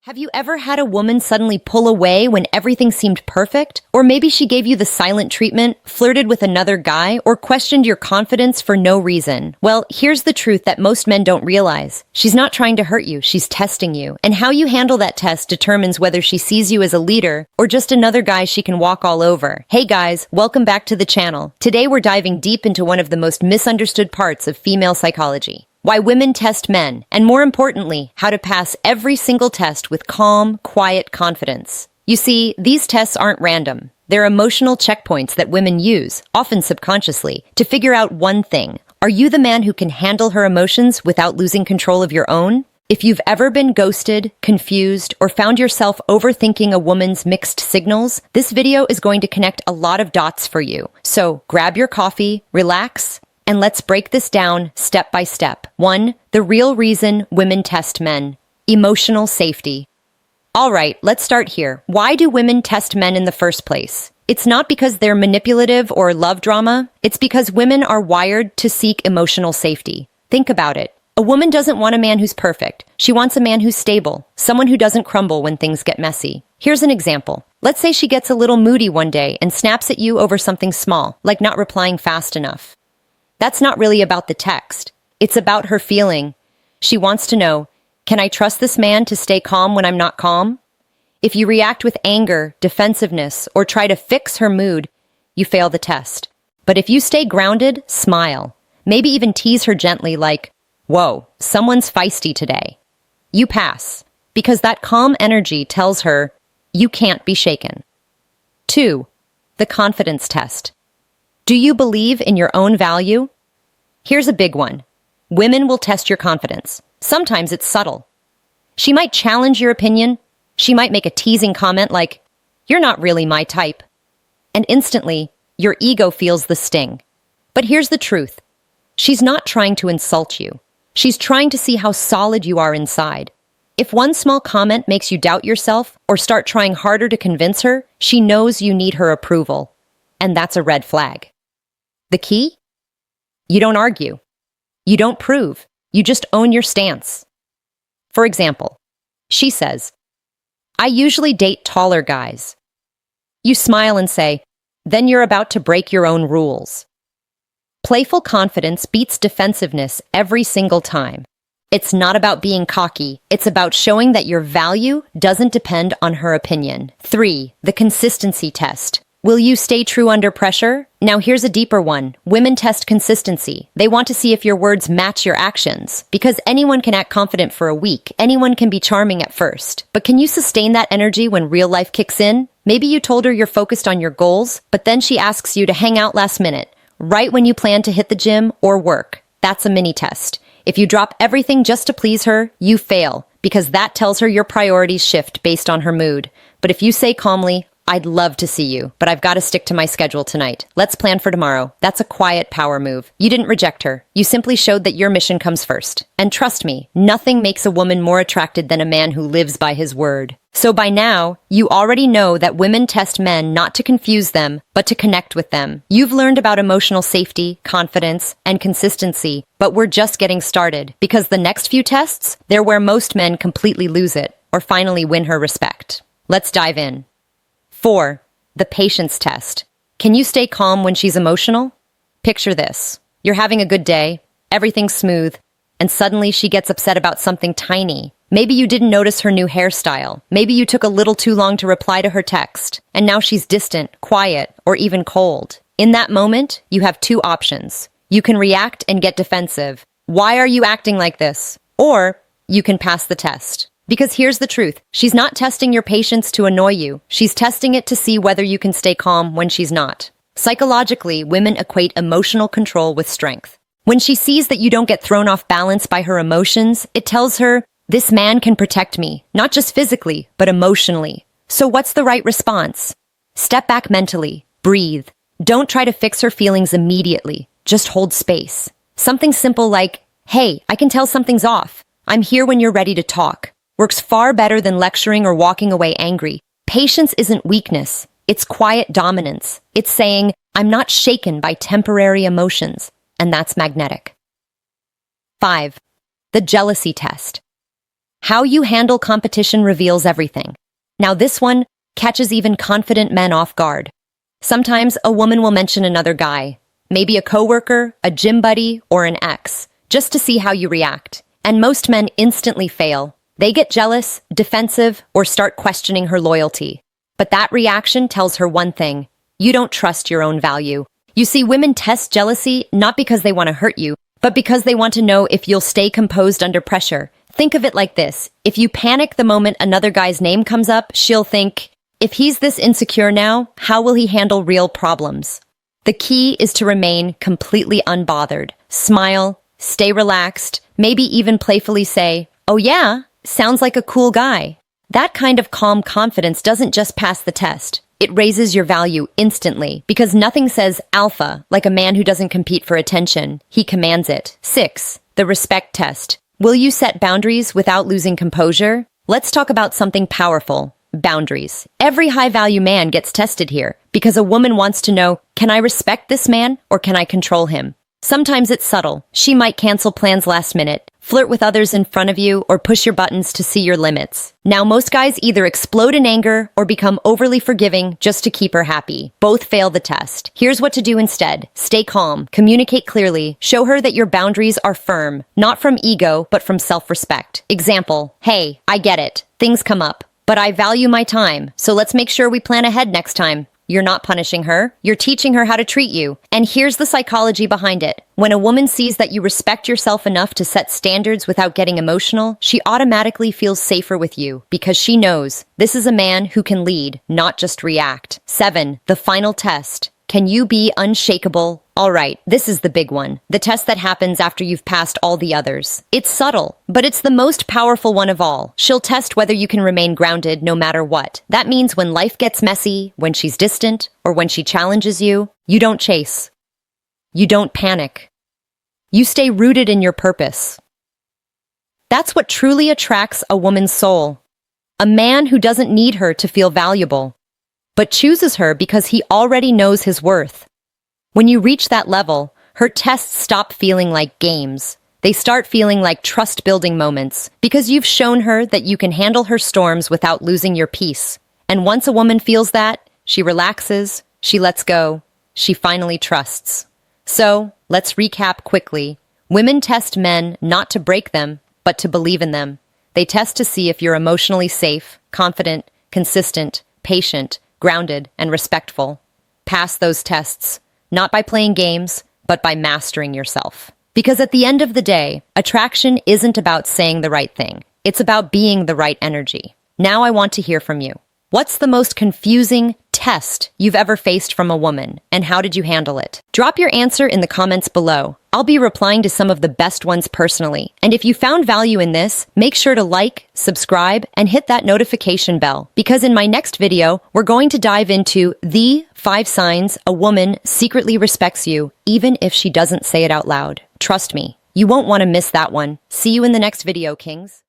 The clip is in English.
Have you ever had a woman suddenly pull away when everything seemed perfect? Or maybe she gave you the silent treatment, flirted with another guy, or questioned your confidence for no reason? Well, here's the truth that most men don't realize. She's not trying to hurt you, she's testing you. And how you handle that test determines whether she sees you as a leader or just another guy she can walk all over. Hey guys, welcome back to the channel. Today we're diving deep into one of the most misunderstood parts of female psychology. Why women test men, and more importantly, how to pass every single test with calm, quiet confidence. You see, these tests aren't random. They're emotional checkpoints that women use, often subconsciously, to figure out one thing. Are you the man who can handle her emotions without losing control of your own? If you've ever been ghosted, confused, or found yourself overthinking a woman's mixed signals, this video is going to connect a lot of dots for you. So grab your coffee, relax, and let's break this down step by step. 1. The real reason women test men. Emotional safety. All right, let's start here. Why do women test men in the first place? It's not because they're manipulative or love drama. It's because women are wired to seek emotional safety. Think about it. A woman doesn't want a man who's perfect. She wants a man who's stable, someone who doesn't crumble when things get messy. Here's an example. Let's say she gets a little moody one day and snaps at you over something small, like not replying fast enough. That's not really about the text. It's about her feeling. She wants to know, can I trust this man to stay calm when I'm not calm? If you react with anger, defensiveness, or try to fix her mood, you fail the test. But if you stay grounded, smile. Maybe even tease her gently like, whoa, someone's feisty today. You pass, because that calm energy tells her you can't be shaken. 2. The confidence test. Do you believe in your own value? Here's a big one. Women will test your confidence. Sometimes it's subtle. She might challenge your opinion. She might make a teasing comment like, "You're not really my type." And instantly, your ego feels the sting. But here's the truth. She's not trying to insult you. She's trying to see how solid you are inside. If one small comment makes you doubt yourself or start trying harder to convince her, she knows you need her approval. And that's a red flag. The key? You don't argue. You don't prove. You just own your stance. For example, she says, "I usually date taller guys." You smile and say, "Then you're about to break your own rules." Playful confidence beats defensiveness every single time. It's not about being cocky. It's about showing that your value doesn't depend on her opinion. 3. The consistency test. Will you stay true under pressure? Now here's a deeper one. Women test consistency. They want to see if your words match your actions. Because anyone can act confident for a week. Anyone can be charming at first. But can you sustain that energy when real life kicks in? Maybe you told her you're focused on your goals, but then she asks you to hang out last minute, right when you plan to hit the gym or work. That's a mini test. If you drop everything just to please her, you fail, because that tells her your priorities shift based on her mood. But if you say calmly, "I'd love to see you, but I've got to stick to my schedule tonight. Let's plan for tomorrow." That's a quiet power move. You didn't reject her. You simply showed that your mission comes first. And trust me, nothing makes a woman more attracted than a man who lives by his word. So by now, you already know that women test men not to confuse them, but to connect with them. You've learned about emotional safety, confidence, and consistency, but we're just getting started, because the next few tests, they're where most men completely lose it, or finally win her respect. Let's dive in. 4. The patience test. Can you stay calm when she's emotional? Picture this. You're having a good day, everything's smooth, and suddenly she gets upset about something tiny. Maybe you didn't notice her new hairstyle. Maybe you took a little too long to reply to her text, and now she's distant, quiet, or even cold. In that moment, you have 2 options. You can react and get defensive. "Why are you acting like this?" Or you can pass the test. Because here's the truth. She's not testing your patience to annoy you. She's testing it to see whether you can stay calm when she's not. Psychologically, women equate emotional control with strength. When she sees that you don't get thrown off balance by her emotions, it tells her, this man can protect me, not just physically, but emotionally. So what's the right response? Step back mentally. Breathe. Don't try to fix her feelings immediately. Just hold space. Something simple like, "Hey, I can tell something's off. I'm here when you're ready to talk." Works far better than lecturing or walking away angry. Patience isn't weakness. It's quiet dominance. It's saying, "I'm not shaken by temporary emotions," and that's magnetic. 5. The jealousy test. How you handle competition reveals everything. Now this one catches even confident men off guard. Sometimes a woman will mention another guy, maybe a coworker, a gym buddy, or an ex, just to see how you react. And most men instantly fail. They get jealous, defensive, or start questioning her loyalty. But that reaction tells her one thing: you don't trust your own value. You see, women test jealousy not because they want to hurt you, but because they want to know if you'll stay composed under pressure. Think of it like this: if you panic the moment another guy's name comes up, she'll think, if he's this insecure now, how will he handle real problems? The key is to remain completely unbothered. Smile, stay relaxed, maybe even playfully say, "Oh yeah, sounds like a cool guy." That kind of calm confidence doesn't just pass the test. It raises your value instantly, because nothing says alpha like a man who doesn't compete for attention. He commands it. 6. The respect test. Will you set boundaries without losing composure? Let's talk about something powerful: boundaries. Every high-value man gets tested here, because a woman wants to know, can I respect this man or can I control him? Sometimes it's subtle. She might cancel plans last minute, flirt with others in front of you, or push your buttons to see your limits. Now, most guys either explode in anger or become overly forgiving just to keep her happy. Both fail the test. Here's what to do instead. Stay calm, communicate clearly, show her that your boundaries are firm, not from ego, but from self-respect. Example: hey, I get it. Things come up, but I value my time, so let's make sure we plan ahead next time. You're not punishing her. You're teaching her how to treat you. And here's the psychology behind it. When a woman sees that you respect yourself enough to set standards without getting emotional, she automatically feels safer with you, because she knows this is a man who can lead, not just react. 7. The final test. Can you be unshakable? All right, this is the big one. The test that happens after you've passed all the others. It's subtle, but it's the most powerful one of all. She'll test whether you can remain grounded no matter what. That means when life gets messy, when she's distant, or when she challenges you, you don't chase. You don't panic. You stay rooted in your purpose. That's what truly attracts a woman's soul. A man who doesn't need her to feel valuable, but chooses her because he already knows his worth. When you reach that level, her tests stop feeling like games. They start feeling like trust-building moments, because you've shown her that you can handle her storms without losing your peace. And once a woman feels that, she relaxes, she lets go, she finally trusts. So, let's recap quickly. Women test men not to break them, but to believe in them. They test to see if you're emotionally safe, confident, consistent, patient, grounded, and respectful. Pass those tests, not by playing games, but by mastering yourself. Because at the end of the day, attraction isn't about saying the right thing. It's about being the right energy. Now I want to hear from you. What's the most confusing test you've ever faced from a woman, and how did you handle it? Drop your answer in the comments below. I'll be replying to some of the best ones personally. And if you found value in this, make sure to like, subscribe, and hit that notification bell, because in my next video, we're going to dive into the 5 signs a woman secretly respects you, even if she doesn't say it out loud. Trust me, you won't want to miss that one. See you in the next video, Kings.